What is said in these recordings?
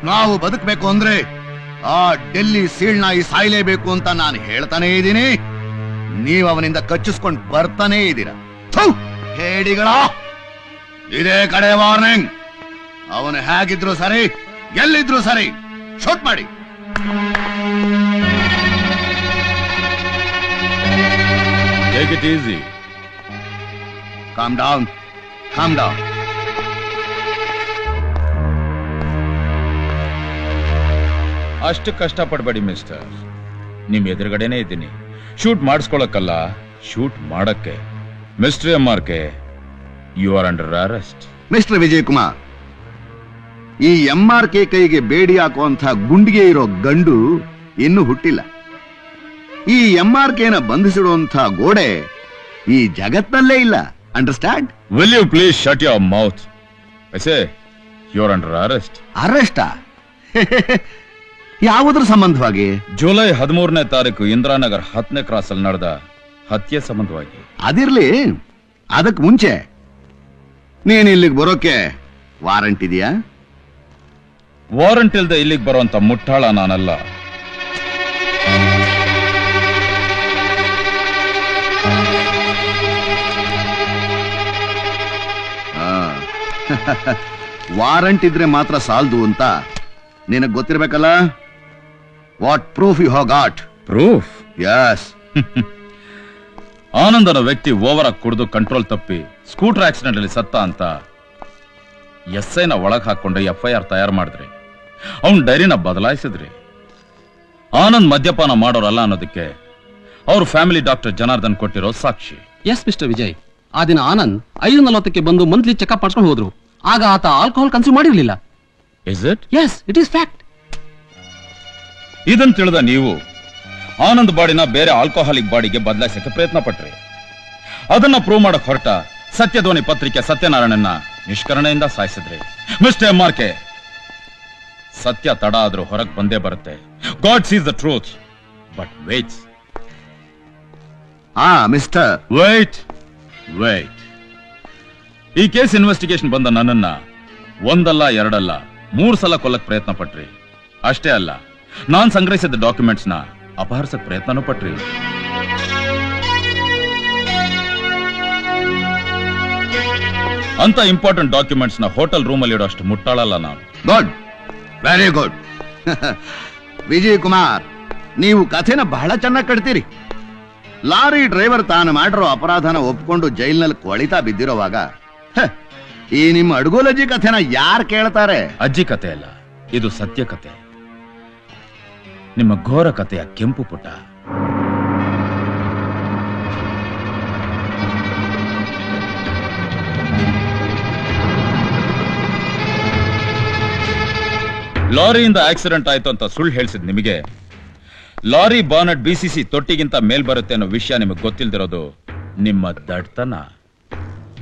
ನಾವು ಬದುಕಬೇಕು ಅಂದ್ರೆ ಆ ಡೆಲ್ಲಿ ಸೀಳ್ನಾಯಿ ಸಾಯ್ಲೇಬೇಕು ಅಂತ ನಾನು ಹೇಳ್ತಾನೆ ಇದ್ದೀನಿ. ನೀವು ಅವನಿಂದ ಕಚ್ಚಿಸ್ಕೊಂಡು ಬರ್ತಾನೇ ಇದ್ದೀರಾ. ಹೇಡಿಗಳ, ಇದೇ ಕಡೆ ವಾರ್ನಿಂಗ್. ಅವನು ಹೇಗಿದ್ರು ಸರಿ, ಎಲ್ಲಿದ್ರು ಸರಿ, ಶೂಟ್ ಮಾಡಿ. Take it easy. Calm down. Calm down. ಅಷ್ಟು ಕಷ್ಟಪಡಬೇಡಿ ಮಿಸ್ಟರ್. ನಿಮ್ ಎದುರುಗಡೆನೆ ಇದ್ದೀನಿ. ಶೂಟ್ ಮಾಡಿಸ್ಕೊಳಕ್ಕಲ್ಲ, ಶೂಟ್ ಮಾಡಕ್ಕೆ. Mister MRK, you are under arrest. Mister Vijay Kumar, ಈ MRK ಕೈಗೆ ಬೇಡಿ ಹಾಕುವಂತ ಗುಂಡಿಗೆ ಇರೋ ಗಂಡು ಇನ್ನೂ ಹುಟ್ಟಿಲ್ಲ. ಈ MRKನ ಬಂಧಿಸಿಡುವಂತ ಗೋಡೆ ಈ ಜಗತ್ತಲ್ಲೇ ಇಲ್ಲ. Understand? Will you please shut your mouth? I say you are under arrest. ಅರೆಸ್ಟಾ? ಯಾವುದ್ರ ಸಂಬಂಧವಾಗಿ? ಜುಲೈ 13ನೇ ತಾರೀಕು ಇಂದಿರಾನಗರ್ 10ನೇ ಕ್ರಾಸ್ ಅಲ್ಲಿ ನಡೆದ ಹತ್ಯೆ ಸಂಬಂಧವಾಗಿ. ಅದಿರ್ಲಿ, ಅದಕ್ಕೆ ಮುಂಚೆ ನೀನ್ ಇಲ್ಲಿಗೆ ಬರೋಕೆ ವಾರಂಟ್ ಇದೆಯಾ? ವಾರಂಟ್ ಇಲ್ದೆ ಇಲ್ಲಿಗೆ ಬರುವಂತ ಮುಟ್ಟಾಳ ನಾನಲ್ಲ. ವಾರಂಟ್ ಇದ್ರೆ ಮಾತ್ರ ಸಾಲದು ಅಂತ ನಿನಗೆ ಗೊತ್ತಿರ್ಬೇಕಲ್ಲ. What proof you have got? Proof? Yes. ಆನಂದನ ವ್ಯಕ್ತಿ ಓವರ್ ಆಗಿ ಕುಡಿದು ಕಂಟ್ರೋಲ್ ತಪ್ಪಿ ಸ್ಕೂಟರ್ ಆಕ್ಸಿಡೆಂಟ್ ಅಲ್ಲಿ ಸತ್ತ ಅಂತ SIನ ಒಳಗ್ ಹಾಕೊಂಡು FIR ತಯಾರು ಮಾಡಿದ್ರಿ. ಅವನ್ ಡೈರಿನ ಬದಲಾಯಿಸಿದ್ರಿ. ಆನಂದ್ ಮದ್ಯಪಾನ ಮಾಡೋರಲ್ಲ ಅನ್ನೋದಕ್ಕೆ ಅವ್ರ ಫ್ಯಾಮಿಲಿ ಡಾಕ್ಟರ್ ಜನಾರ್ದನ್ ಕೊಟ್ಟಿರೋ ಸಾಕ್ಷಿ. ಎಸ್ ಮಿಸ್ಟರ್ ವಿಜಯ್, ಆ ದಿನ ಆನಂದ್ 5:40ಕ್ಕೆ ಬಂದು ಮಂತ್ಲಿ ಚೆಕ್ಅಪ್ ಮಾಡ್ಕೊಂಡು ಹೋದ್ರು. ಆಗ ಆತ ಆಲ್ಕೋಹಾಲ್ ಕನ್ಸ್ಯೂಮ್ ಮಾಡಿರ್ಲಿಲ್ಲ. Is it? Yes, it is fact. ಇದನ್ ತಿಳಿದ ನೀವು ಆನಂದ್ ಬಾಡಿನ ಬೇರೆ ಆಲ್ಕೋಹಾಲಿಕ್ ಬಾಡಿಗೆ ಬದಲಾಯಿಸಕ್ಕೆ ಪ್ರಯತ್ನ ಪಟ್ರಿ. ಅದನ್ನ ಪ್ರೂವ್ ಮಾಡಕ್ ಹೊರಟ ಸತ್ಯಧ್ವನಿ ಪತ್ರಿಕೆ ಸತ್ಯನಾರಾಯಣನ್ನ ನಿಷ್ಕರಣೆಯಿಂದ ಸಾಯಿಸಿದ್ರಿ. ಮಿಸ್ಟರ್ MRK, ಸತ್ಯ ತಡ ಆದ್ರೂ ಹೊರಗೆ ಬಂದೇ ಬರುತ್ತೆ. God sees the truth but waits. Mister wait. ಈ ಕೇಸ್ ಇನ್ವೆಸ್ಟಿಗೇಷನ್ ಬಂದ ನನ್ನನ್ನ ಒಂದಲ್ಲ ಎರಡಲ್ಲ 3 ಸಲ ಕೊಲ್ಲಕ್ ಪ್ರಯತ್ನ ಪಟ್ರಿ. ಅಷ್ಟೇ ಅಲ್ಲ, ನಾನ್ ಸಂಗ್ರಹಿಸಿದ ಡಾಕ್ಯುಮೆಂಟ್ಸ್ ನ ಅಪಹರಿಸಕ್ ಪ್ರಯತ್ನನೂ ಪಟ್ರಿ. ಅಂತ ಇಂಪಾರ್ಟೆಂಟ್ ಡಾಕ್ಯುಮೆಂಟ್ಸ್ ನ ಹೋಟೆಲ್ ರೂಮ್ ಅಲ್ಲಿ ಇಡೋಷ್ಟು ಮುಟ್ಟಾಳಲ್ಲ ನಾನು. Good, very good. Vijay Kumar, ನೀವು ಕಥೆನ ಬಹಳ ಚೆನ್ನಾಗಿ ಕಟ್ತೀರಿ. ಲಾರಿ ಡ್ರೈವರ್ ತಾನು ಮಾಡಿರೋ ಅಪರಾಧನ ಒಪ್ಕೊಂಡು ಜೈಲ್ನಲ್ಲಿ ಕೊಳಿತಾ ಬಿದ್ದಿರೋವಾಗ ಈ ನಿಮ್ಮ ಅಡ್ಗೋಲಜ್ಜಿ ಕಥೆನ ಯಾರು ಕೇಳ್ತಾರೆ? ಅಜ್ಜಿ ಕತೆ ಅಲ್ಲ, ಇದು ಸತ್ಯ ಕತೆ. ನಿಮ್ಮ ಘೋರ ಕಥೆಯ ಕೆಂಪು ಪುಟ. ಲಾರಿಯಿಂದ ಆಕ್ಸಿಡೆಂಟ್ ಆಯ್ತು ಅಂತ ಸುಳ್ಳು ಹೇಳಿಸಿದ್ ನಿಮಗೆ, ಲಾರಿ ಬಾನಟ್ BCC ತೊಟ್ಟಿಗಿಂತ ಮೇಲ್ ಬರುತ್ತೆ ಅನ್ನೋ ವಿಷಯ ನಿಮಗೆ ಗೊತ್ತಿಲ್ದಿರೋದು ನಿಮ್ಮ ದಡ್ತನ.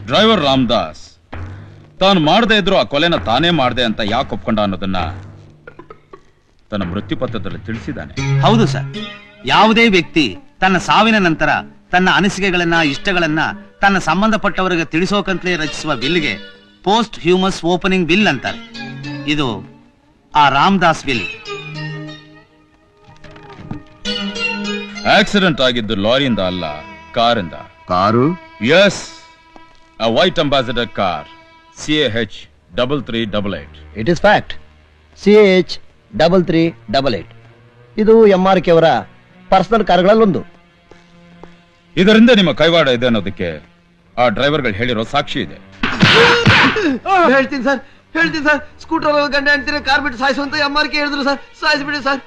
ಡ್ರೈವರ್ ರಾಮದಾಸ್ ತಾನು ಮಾಡದೇ ಇದ್ರು ಆ ಕೊಲೆನ ತಾನೇ ಮಾಡದೆ ಅಂತ ಯಾಕೆ ಒಪ್ಕೊಂಡ ಅನ್ನೋದನ್ನ ತನ್ನ ಮೃತ್ಯುಪತ್ರದಲ್ಲಿ ತಿಳಿಸಿದ್ದಾನೆ. ಹೌದು ಸರ್, ಯಾವುದೇ ವ್ಯಕ್ತಿ ತನ್ನ ಸಾವಿನ ನಂತರ ತನ್ನ ಅನಿಸಿಕೆಗಳನ್ನ, ಇಷ್ಟಗಳನ್ನ ತನ್ನ ಸಂಬಂಧಪಟ್ಟವರಿಗೆ ತಿಳಿಸೋಕಂತಲೇ ರಚಿಸುವ ಬಿಲ್ಗೆ ಪೋಸ್ಟ್ ಹ್ಯೂಮಸ್ ಓಪನಿಂಗ್ ಬಿಲ್ ಅಂತಾರೆ. ಇದು ಆ ರಾಮದಾಸ್ ಬಿಲ್. ಆಕ್ಸಿಡೆಂಟ್ ಆಗಿದ್ದು ಲಾರಿಯಿಂದ ಅಲ್ಲ, ಕಾರಿಂದ. Car? Yes, a white ambassador car, CAH 3388. It is fact. CAH 3388. ಇದು MRK ಅವರ ಪರ್ಸನಲ್ ಕಾರ್ಗಳಲ್ಲೊಂದು. ಇದರಿಂದ ನಿಮ್ಮ ಕೈವಾಡ ಇದೆ ಅನ್ನೋದಕ್ಕೆ ಆ ಡ್ರೈವರ್ಗಳು ಹೇಳಿರೋ ಸಾಕ್ಷಿ ಇದೆ. ಹೇಳ್ತೀನಿ ಸರ್, ಸ್ಕೂಟರ್ ಗಂಟೆ ಅಂತೀನಿ ಕಾರ್ ಬಿಟ್ಟು ಸಾಯಿಸು ಅಂತ MRK ಹೇಳಿದ್ರು ಸರ್. ಸಾಯಿಸ್ಬಿಡಿ ಸರ್.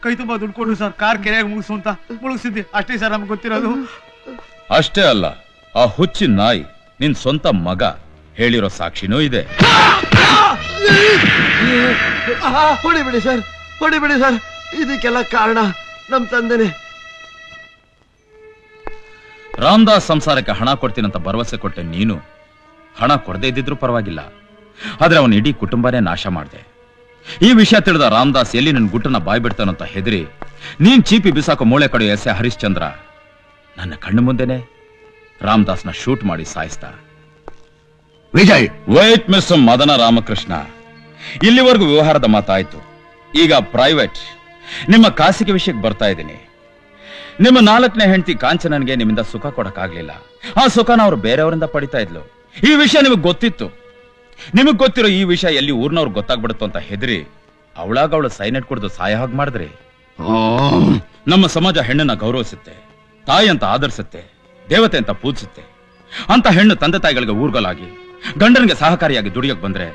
ಕೈ ತುಂಬಾ ದುಡ್ಡು ಕೊಡು ಸರ್, ಕಾರ್ ಕೆರೆಯಾಗಿ ಮುಗಿಸು ಅಂತ ಮುಳುಗಿಸಿದ್ದೆ. ಅಷ್ಟೇ ಸರ್ ನಮ್ಗೆ ಗೊತ್ತಿರೋದು. ಅಷ್ಟೇ ಅಲ್ಲ, ಆ ಹುಚ್ಚಿ ನಾಯಿ ನಿನ್ ಸ್ವಂತ ಮಗ ಹೇಳಿರೋ ಸಾಕ್ಷಿನೂ ಇದೆ. ಹೊಡಿಬಿಡಿ ಸರ್, ಇದಕ್ಕೆಲ್ಲ ಕಾರಣ ನಮ್ ತಂದೆನೆ. ರಾಮದಾಸ್ ಸಂಸಾರಕ್ಕೆ ಹಣ ಕೊಡ್ತೀನಂತ ಭರವಸೆ ಕೊಟ್ಟೆ ನೀನು. ಹಣ ಕೊಡದೇ ಇದ್ದಿದ್ರು ಪರವಾಗಿಲ್ಲ, ಆದ್ರೆ ಅವನ ಇಡೀ ಕುಟುಂಬನೇ ನಾಶ ಮಾಡಿದೆ. ಈ ವಿಷಯ ತಿಳಿದ ರಾಮದಾಸ್ ಎಲ್ಲಿ ನನ್ನ ಗುಟ್ಟನ್ನ ಬಾಯ್ ಬಿಡ್ತಾನಂತ ಹೆದರಿ ನೀನ್ ಚೀಪಿ ಬಿಸಾಕೋ ಮೂಳೆ ಕಡೆ ಎಸ್ ಎ ಹರಿಶ್ಚಂದ್ರ ನನ್ನ ಕಣ್ಣು ಮುಂದೆನೆ ರಾಮದಾಸ್ನ ಶೂಟ್ ಮಾಡಿ ಸಾಯಿಸ್ತಾ. ವಿಜಯ್, ವೈಟ್ ಮಿಸ್ಟರ್ ಮದನ ರಾಮಕೃಷ್ಣ, ಇಲ್ಲಿವರೆಗೂ ವ್ಯವಹಾರದ ಮಾತಾಯ್ತು. ಈಗ ಪ್ರೈವೇಟ್, ನಿಮ್ಮ ಖಾಸಗಿ ವಿಷಯಕ್ಕೆ ಬರ್ತಾ ಇದ್ದೀನಿ. ನಿಮ್ಮ 4ನೇ ಹೆಂಡತಿ ಕಾಂಚನನ್ಗೆ ನಿಮ್ಮಿಂದ ಸುಖ ಕೊಡಕ್ಕಾಗ್ಲಿಲ್ಲ. ಆ ಸುಖನ ಅವ್ರು ಬೇರೆಯವರಿಂದ ಪಡಿತಾ ಇದ್ಲು. ಈ ವಿಷಯ ನಿಮಗ್ ಗೊತ್ತಿತ್ತು. ನಿಮಗ್ ಗೊತ್ತಿರೋ ಈ ವಿಷಯ ಎಲ್ಲಿ ಊರ್ನವ್ರು ಗೊತ್ತಾಗ್ಬಿಡುತ್ತೋ ಅಂತ ಹೆದರಿ ಅವಳಾಗ ಸೈನೆಟ್ ಕುಡಿದು ಸಾಯ ಹಾಗೆ ಮಾಡಿದ್ರಿ. ನಮ್ಮ ಸಮಾಜ ಹೆಣ್ಣನ್ನ ಗೌರವಿಸುತ್ತೆ, ತಾಯಿ ಅಂತ ಆದರಿಸುತ್ತೆ, ದೇವತೆ ಅಂತ ಪೂಜಿಸುತ್ತೆ. ಅಂತ ಹೆಣ್ಣು ತಂದೆ ತಾಯಿಗಳಿಗೆ ಊರ್ಗೋಲಾಗಿ ಗಂಡನಿಗೆ ಸಹಕಾರಿಯಾಗಿ ದುಡಿಯೋಕ್ ಬಂದ್ರೆ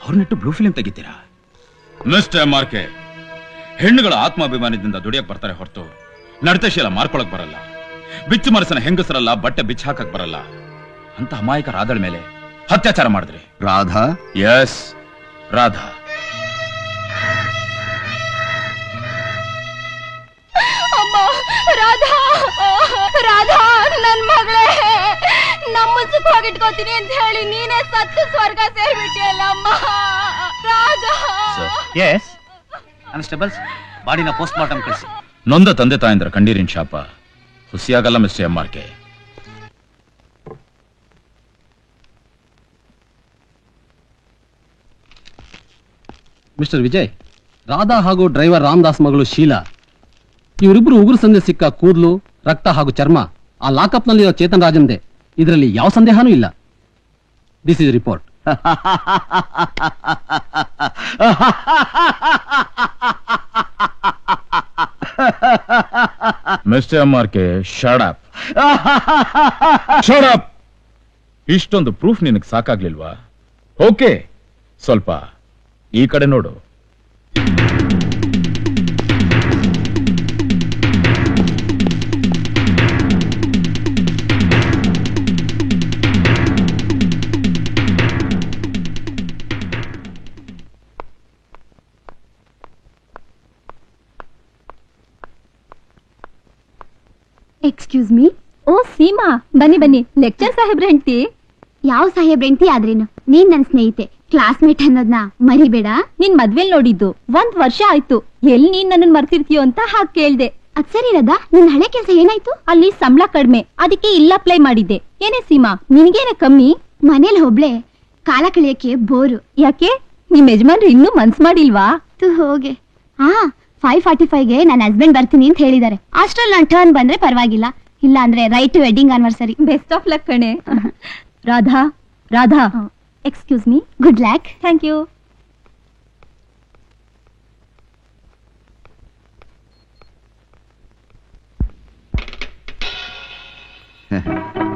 ಅವ್ರನ್ನಿಟ್ಟು ಬ್ಲೂ ಫಿಲ್ಮ್ ತೆಗಿತೀರಾ? ಮಿಸ್ಟರ್ MRK, ಹೆಣ್ಣುಗಳ ಆತ್ಮಾಭಿಮಾನದಿಂದ ದುಡಿಯಕ್ ಬರ್ತಾರೆ ಹೊರತು ನಡತೆಶೀಲ ಮಾರ್ಕೊಳಕ್ ಬರಲ್ಲ. ಬಿಚ್ಚು ಮನಸ್ಸಿನ ಹೆಂಗಸರಲ್ಲ, ಬಟ್ಟೆ ಬಿಚ್ಚ ಹಾಕಕ್ ಬರಲ್ಲ. ಅಂತ ಅಮಾಯಕರಾದಳ ಮೇಲೆ ಅತ್ಯಾಚಾರ ಮಾಡಿದ್ರಿ. ರಾಧಾ? ಎಸ್, ರಾಧಾ. ಅಮ್ಮ, ರಾಧಾ, ರಾಧಾ ನನ್ ಮಗಳೇ, ನಮ್ಮ ಸುಖವಾಗಿಟ್ಕೋತೀನಿ ಅಂತ ಹೇಳಿ ನೀನೇ ಸತ್ತು ಸ್ವರ್ಗ ಸೇರ್ಬಿಟ್ಟಿಯಲ್ಲ ಅಮ್ಮ. ರಾಧಾ. ಎಸ್ ಕಾನ್ಸ್ಟೇಬಲ್ಸ್, ಬಾಡಿನ ಪೋಸ್ಟ್ ಮಾರ್ಟಮ್ ಕಳಿಸಿ. ನೊಂದ ತಂದೆ ತಾಯಂದ್ರ ಕಣ್ಣೀರಿನ ಶಾಪ ಹುಸಿಯಾಗಲ್ಲ mister MRK. Mister Vijay, Radha ಹಾಗೂ ಡ್ರೈವರ್ ರಾಮದಾಸ್ ಮಗಳು ಶೀಲಾ ಇವರಿಬ್ರು ಉಗುರು ಸಂದೆ ಸಿಕ್ಕ ಕೂದಲು, ರಕ್ತ ಹಾಗೂ ಚರ್ಮ ಆ ಲಾಕಪ್ ನಲ್ಲಿರೋ ಚೇತನ್ ರಾಜಂದೆ. ಇದರಲ್ಲಿ ಯಾವ ಸಂದೇಹನೂ ಇಲ್ಲ. This is report. Mister MRK, shut up. Shut up. ಇಷ್ಟೊಂದು ಪ್ರೂಫ್ ನಿನಗೆ ಸಾಕಾಗ್ಲಿಲ್ವಾ? ಓಕೆ, ಸ್ವಲ್ಪ ಈ ಕಡೆ ನೋಡು. Excuse me. ಓ ಸೀಮಾ, ಬನ್ನಿ ಬನ್ನಿ. ಲೆಕ್ಚರ್ ಸಾಹೇಬ್ರ ಹೆಂಡ್ತಿ. ಯಾವ ಸಾಹೇಬ್ರ ಹೆಂಡ್ತಿ ಆದ್ರೇನು? ನೀನ್ ನನ್ ಸ್ನೇಹಿತೆ, ಕ್ಲಾಸ್ಮೇಟ್ ಅನ್ನೋದ್ನ ಮರಿಬೇಡ. ನಿನ್ ಮದ್ವೆಲ್ ನೋಡಿದ್ದು 1 ವರ್ಷ ಆಯ್ತು. ಎಲ್ಲಿ ನೀನ್ ನನ್ನ ಮರ್ತಿರ್ತೀಯೋ ಅಂತ ಹಾಗೆ ಕೇಳ್ದೆ. ಅದ್ ಸರಿ ರಾಧಾ, ನಿನ್ ಹಳೆ ಕೆಲ್ಸ ಏನಾಯ್ತು? ಅಲ್ಲಿ ಸಂಬಳ ಕಡಿಮೆ, ಅದಕ್ಕೆ ಇಲ್ಲ ಅಪ್ಲೈ ಮಾಡಿದ್ದೆ. ಏನೇ ಸೀಮಾ, ನಿನ್ಗೇನೆ ಕಮ್ಮಿ? ಮನೇಲಿ ಒಬ್ಳೆ ಕಾಲ ಕಳಿಯಕ್ಕೆ ಬೋರು. ಯಾಕೆ ನಿಮ್ ಯಜಮಾನ್ರು ಇನ್ನೂ ಮನ್ಸ್ ಮಾಡಿಲ್ವಾ? ಹೋಗೆ. 5:45ಗೆ ನನ್ನ ಹಸ್ಬೆಂಡ್ ಬರ್ತೀನಿ ಅಂತ ಹೇಳಿದ್ದಾರೆ. ಅಷ್ಟ್ರಲ್ಲಿ ನಾನು ಟರ್ನ್ ಬಂದ್ರೆ ಪರವಾಗಿಲ್ಲ, ಇಲ್ಲ ಅಂದ್ರೆ right to wedding anniversary. Best of luck ಕಣೆ. Radha, Radha. Excuse me. Good luck. Thank you.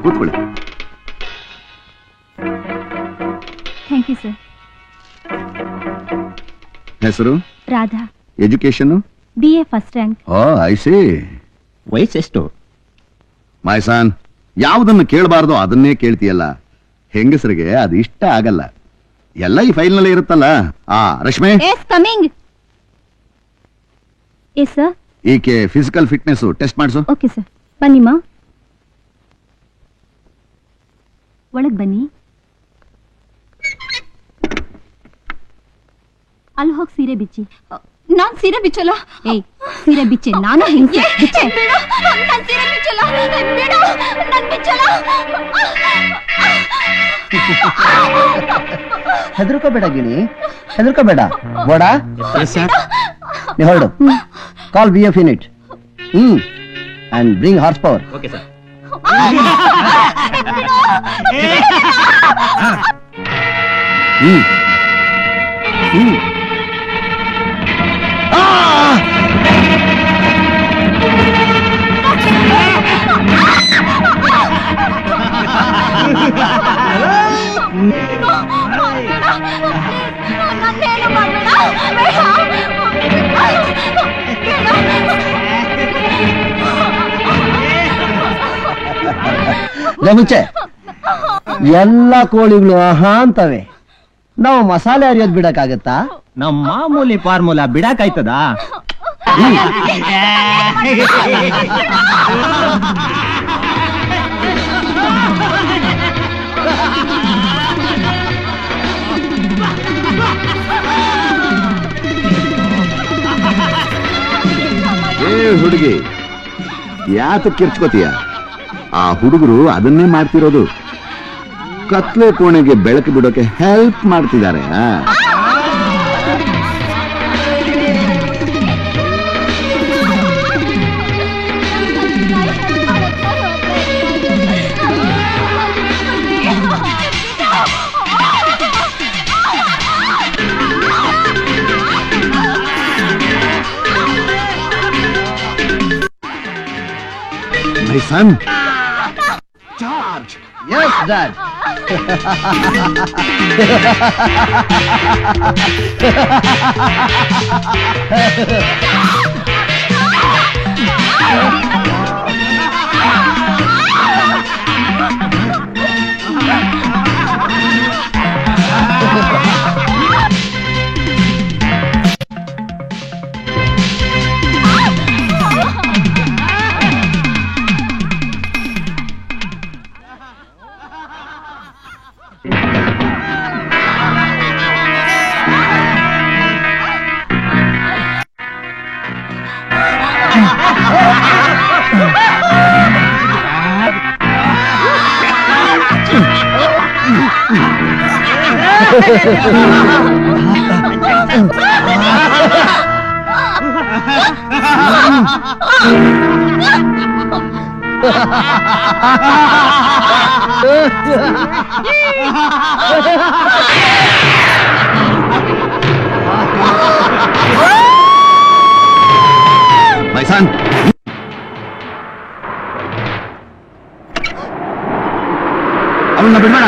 ಕೂತ್ಕೊಳ್ಳಿ. Thank you sir. ಹೆಸರು? Radha. Education? BA first rank. I see. ವಯಸ್ಸೆಷ್ಟು? ಮೈಸಾನ್, ಯಾವುದನ್ನು ಕೇಳಬಾರ್ದು ಅದನ್ನೇ ಕೇಳ್ತೀಯಲ್ಲ. ಹೆಂಗಸರಿಗೆ ಅದು ಇಷ್ಟ ಆಗಲ್ಲ. ಎಲ್ಲ ಈ ಫೈಲ್ ನಲ್ಲಿ ಇರುತ್ತಲ್ಲ. Rashmi. Yes coming. Yes sir. ಈಕೆ ಫಿಸಿಕಲ್ ಫಿಟ್ನೆಸ್ ಟೆಸ್ಟ್ ಮಾಡಿಸು. Okay sir. ಬನ್ನಿಮ್ಮ, ಒಳಗ್ ಬನ್ನಿ. ಅಲ್ಲಿ ಹೋಗಿ ಸೀರೆ ಬಿಚ್ಚಿ. ನಾನ್ ಸೀರೆ ಬಿಚ್ಚಲ್ಲ. ಏಯ್, ಸೀರೆ ಬಿಚ್ಚೆ. ನಾನು ಹಿಂಸೆ ಬಿಚ್ಚೆ. ನಾನ್ ಸೀರೆ ಬಿಚ್ಚಲ್ಲ. ಬಿಡು, ನಾನ್ ಬಿಚ್ಚಲ್ಲ. ಹೆದರ್ಕೋಬೇಡ ಗಿಣಿ, ಹೆದರ್ಕೋಬೇಡ. ಬೋಡ ನೀ ಹೊರಡು. ಕಾಲ್ BF unit and bring horse power. Okay sir. ಮುಂಚೆ ಎಲ್ಲ ಕೋಳಿಗಳು ಆಹಾ ಅಂತವೆ. ನಾವು ಮಸಾಲೆ ಅರಿಯೋದ್ ಬಿಡಕ್ಕಾಗತ್ತಾ? ನಮ್ಮ ಮಾಮೂಲಿ ಫಾರ್ಮುಲಾ ಬಿಡಕಾಯ್ತದ? ಹುಡುಗಿ, ಯಾತಕ್ಕೆ ಕಿರ್ಚ್ಕೋತೀಯ? ಆ ಹುಡುಗರು ಅದನ್ನೇ ಮಾಡ್ತಿರೋದು. ಕತ್ಲೆ ಕೋಣೆಗೆ ಬೆಳಕು ಬಿಡೋಕೆ ಹೆಲ್ಪ್ ಮಾಡ್ತಿದ್ದಾರೆ. My son, charge. Yes, Dad. My son. ಅವನ್ನ ಬಿಡ್ಬೇಡ.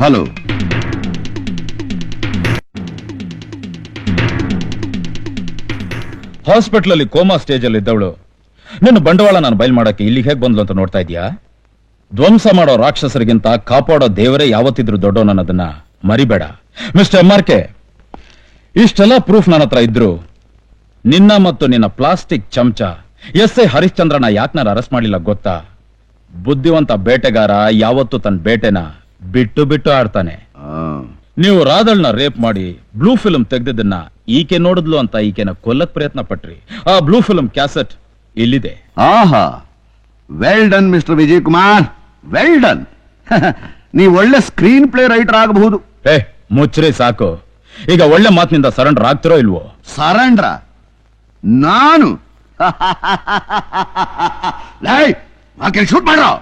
ಹಲೋ, ಹಾಸ್ಪಿಟಲ್ ಅಲ್ಲಿ ಕೋಮಾ ಸ್ಟೇಜ್ ಅಲ್ಲಿ ಇದ್ದವಳು ನಿನ್ನ ಬಂಡವಾಳ ನಾನು ಬಯಲ್ ಮಾಡಕ್ಕೆ ಇಲ್ಲಿಗೆ ಹೇಗೆ ಬಂದ್ಲು ಅಂತ ನೋಡ್ತಾ ಇದೀಯಾ? ಧ್ವಂಸ ಮಾಡೋ ರಾಕ್ಷಸರಿಗಿಂತ ಕಾಪಾಡೋ ದೇವರೇ ಯಾವತ್ತಿದ್ರು ದೊಡ್ಡವನನ್ನೋದನ್ನ ಮರಿಬೇಡ ಮಿಸ್ಟರ್ MRK. ಇಷ್ಟೆಲ್ಲ ಪ್ರೂಫ್ ನನ್ನ ಹತ್ರ ಇದ್ರು ನಿನ್ನ ಮತ್ತು ನಿನ್ನ ಪ್ಲಾಸ್ಟಿಕ್ ಚಮಚ SI ಹರಿಶ್ಚಂದ್ರನ ಯಾಕೆ ನಾನು ಅರೆಸ್ಟ್ ಮಾಡಲಿಲ್ಲ ಗೊತ್ತಾ? ಬುದ್ಧಿವಂತ ಬೇಟೆಗಾರ ಯಾವತ್ತು ತನ್ನ ಬೇಟೆನ ಬಿಟ್ಟು ಬಿಟ್ಟು ಆಡ್ತಾನೆ. ನೀವು ರಾಧಳ್ನ ರೇಪ್ ಮಾಡಿ ಬ್ಲೂ ಫಿಲ್ಮ್ ತೆಗೆದಿದ್ದನ್ನ ಈಕೆ ನೋಡಿದ್ಲು ಅಂತ ಈಕೆನ ಕೊಲ್ಲಕ್ ಪ್ರಯತ್ನ ಪಟ್ರಿ. ಆ ಬ್ಲೂ ಫಿಲ್ಮ್ ಕ್ಯಾಸೆಟ್ ಇಲ್ಲಿದೆ. ಆಹಾ, well done mister Vijay Kumar, well done. ನೀವು ಒಳ್ಳೆ ಸ್ಕ್ರೀನ್ ಪ್ಲೇ ರೈಟರ್ ಆಗಬಹುದು. ಮುಚ್ಚ್ರಿ ಸಾಕು. ಈಗ ಒಳ್ಳೆ ಮಾತಿನಿಂದ ಸರೆಂಡರ್ ಆಗ್ತಿರೋ ಇಲ್ವೋ? ಸರೆಂಡ್ರ ನಾನು ಶೂಟ್ ಮಾಡ್ರೋ.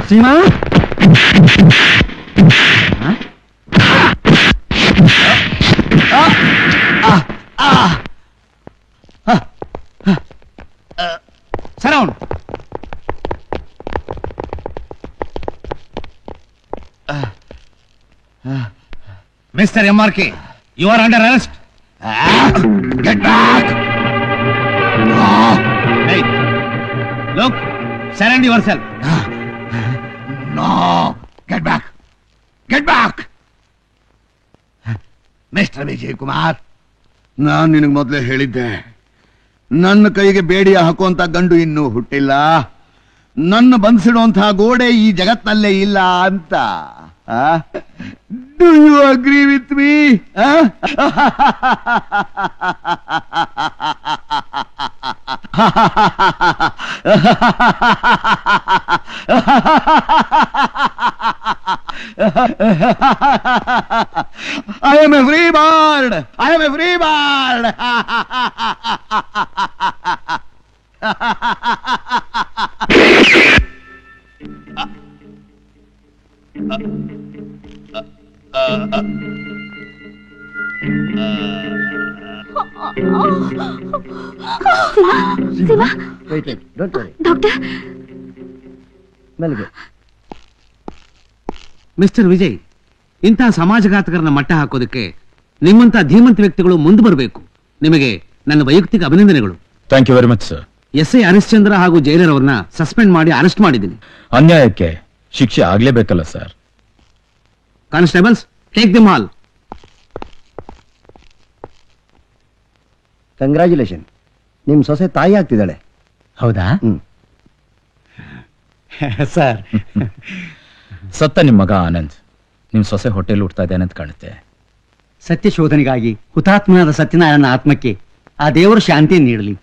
Seema surround. Mister MRK, you are under arrest. Get back! Look, surrender yourself. No! Get back! Get back! Mister Vijay Kumar, ನಾನು ನಿನಗೆ ಮೊದಲೇ ಹೇಳಿದ್ದೆ, ನನ್ನ ಕೈಗೆ ಬೇಡಿಯ ಹಾಕುವಂತ ಗಂಡು ಇನ್ನೂ ಹುಟ್ಟಿಲ್ಲ, ನನ್ನ ಬಂಧಿಸಿಡುವಂತಹ ಗೋಡೆ ಈ ಜಗತ್ನಲ್ಲೇ ಇಲ್ಲ ಅಂತ. Do you agree with me? I am a free bird! I am a free bird! Shiva, wait, don't worry. Doctor, ಮೆಲ್ಗೆ. ಮಿಸ್ಟರ್ ವಿಜಯ್, ಇಂತಹ ಸಮಾಜಘಾತಕರನ್ನ ಮಟ್ಟ ಹಾಕೋದಕ್ಕೆ ನಿಮ್ಮಂತ ಧೀಮಂತ ವ್ಯಕ್ತಿಗಳು ಮುಂದೆ ಬರಬೇಕು. ನಿಮಗೆ ನನ್ನ ವೈಯಕ್ತಿಕ ಅಭಿನಂದನೆಗಳು. Thank you very much sir. SI Harishchandra ಹಾಗೂ ಜೈಲರ್ ಅವರನ್ನ ಸಸ್ಪೆಂಡ್ ಮಾಡಿ ಅರೆಸ್ಟ್ ಮಾಡಿದ್ದೀನಿ. ಅನ್ಯಾಯಕ್ಕೆ ಶಿಕ್ಷೆ ಆಗ್ಲೇಬೇಕಲ್ಲ sir. Constables, take them all. Congratulation, ನಿಮ್ ಸೊಸೆ ತಾಯಿ ಆಗ್ತಿದ್ದಾಳೆ. ಹೌದಾ? ಸರ್, ಸತ್ತ ನಿಮ್ ಮಗ ಆನಂದ್ ನಿಮ್ ಸೊಸೆ ಹೊಟ್ಟೆಲ್ ಹುಡ್ತಾ ಇದ್ದಾನೆ ಅಂತ ಕಾಣುತ್ತೆ. ಸತ್ಯ ಶೋಧನೆಗಾಗಿ ಹುತಾತ್ಮನಾದ ಸತ್ಯನಾರಾಯಣ ಆತ್ಮಕ್ಕೆ ಆ ದೇವರು ಶಾಂತಿ ನೀಡಲಿ.